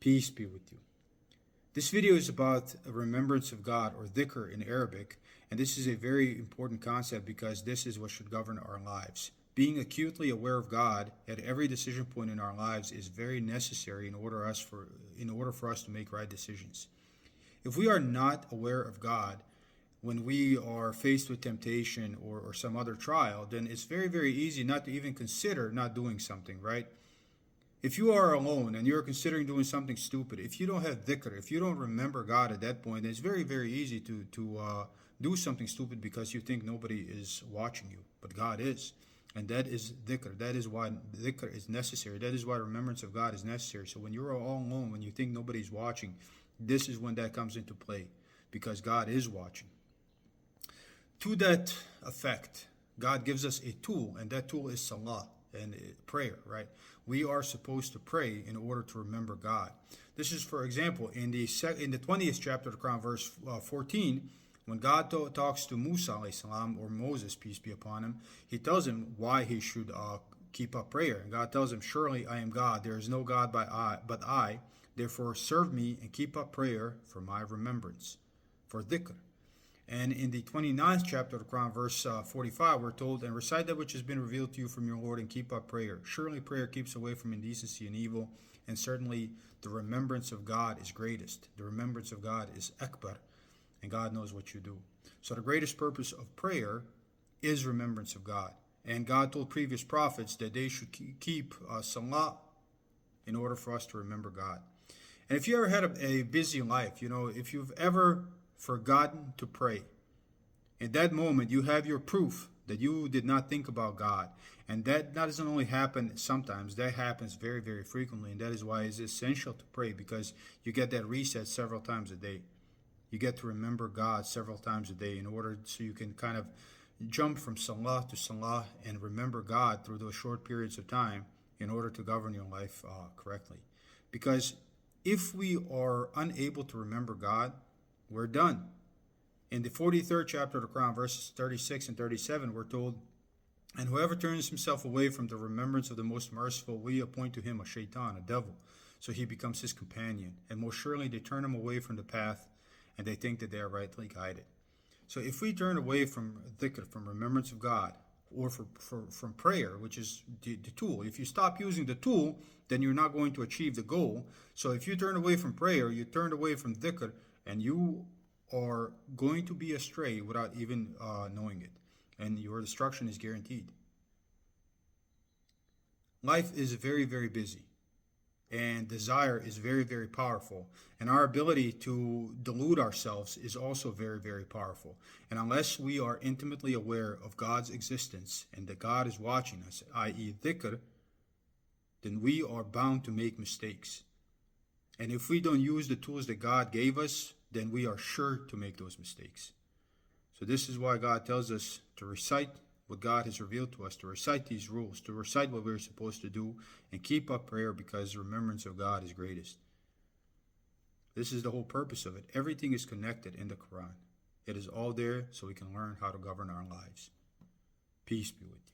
Peace be with you. This video is about a remembrance of God, or Dhikr in Arabic, and this is a very important concept because this is what should govern our lives. Being acutely aware of God at every decision point in our lives is very necessary in order for us to make right decisions. If we are not aware of God when we are faced with temptation or some other trial, then it's very, very easy not to even consider not doing something, right? If you are alone and you're considering doing something stupid, if you don't have dhikr, if you don't remember God at that point, then it's very, very easy to do something stupid because you think nobody is watching you, but God is. And that is dhikr. That is why dhikr is necessary. That is why remembrance of God is necessary. So when you're all alone, when you think nobody's watching, this is when that comes into play, because God is watching. To that effect, God gives us a tool, and that tool is salah and prayer, right? We are supposed to pray in order to remember God. This is, for example, in the 20th chapter of the Quran, verse 14, when God talks to Musa alayhi salam, or Moses, peace be upon him, he tells him why he should keep up prayer. And God tells him, "Surely I am God, there is no God but I, therefore serve me and keep up prayer for my remembrance," for dhikr. And in the 29th chapter of the Quran, verse 45, we're told, "And recite that which has been revealed to you from your Lord, and keep up prayer. Surely prayer keeps away from indecency and evil, and certainly the remembrance of God is greatest." The remembrance of God is akbar, and God knows what you do. So the greatest purpose of prayer is remembrance of God. And God told previous prophets that they should keep salah in order for us to remember God. And if you ever had a busy life, if you've ever forgotten to pray, in that moment you have your proof that you did not think about God. And that doesn't only happen sometimes, that happens very, very frequently. And that is why it's essential to pray, because you get that reset several times a day. You get to remember God several times a day in order so you can kind of jump from salah to salah and remember God through those short periods of time in order to govern your life correctly. Because if we are unable to remember God, we're done. In the 43rd chapter of the Quran, verses 36 and 37, we're told, "And whoever turns himself away from the remembrance of the Most Merciful, we appoint to him a shaitan, a devil, so he becomes his companion. And most surely they turn him away from the path, and they think that they are rightly guided." So if we turn away from dhikr, from remembrance of God, or from prayer, which is the tool, if you stop using the tool, then you're not going to achieve the goal. So if you turn away from prayer, you turn away from dhikr, and you are going to be astray without even knowing it, and your destruction is guaranteed. Life is very, very busy, and desire is very, very powerful, and our ability to delude ourselves is also very, very powerful. And unless we are intimately aware of God's existence and that God is watching us, i.e. dhikr, then we are bound to make mistakes. And if we don't use the tools that God gave us, then we are sure to make those mistakes. So this is why God tells us to recite what God has revealed to us, to recite these rules, to recite what we're supposed to do, and keep up prayer, because remembrance of God is greatest. This is the whole purpose of it. Everything is connected in the Quran. It is all there so we can learn how to govern our lives. Peace be with you.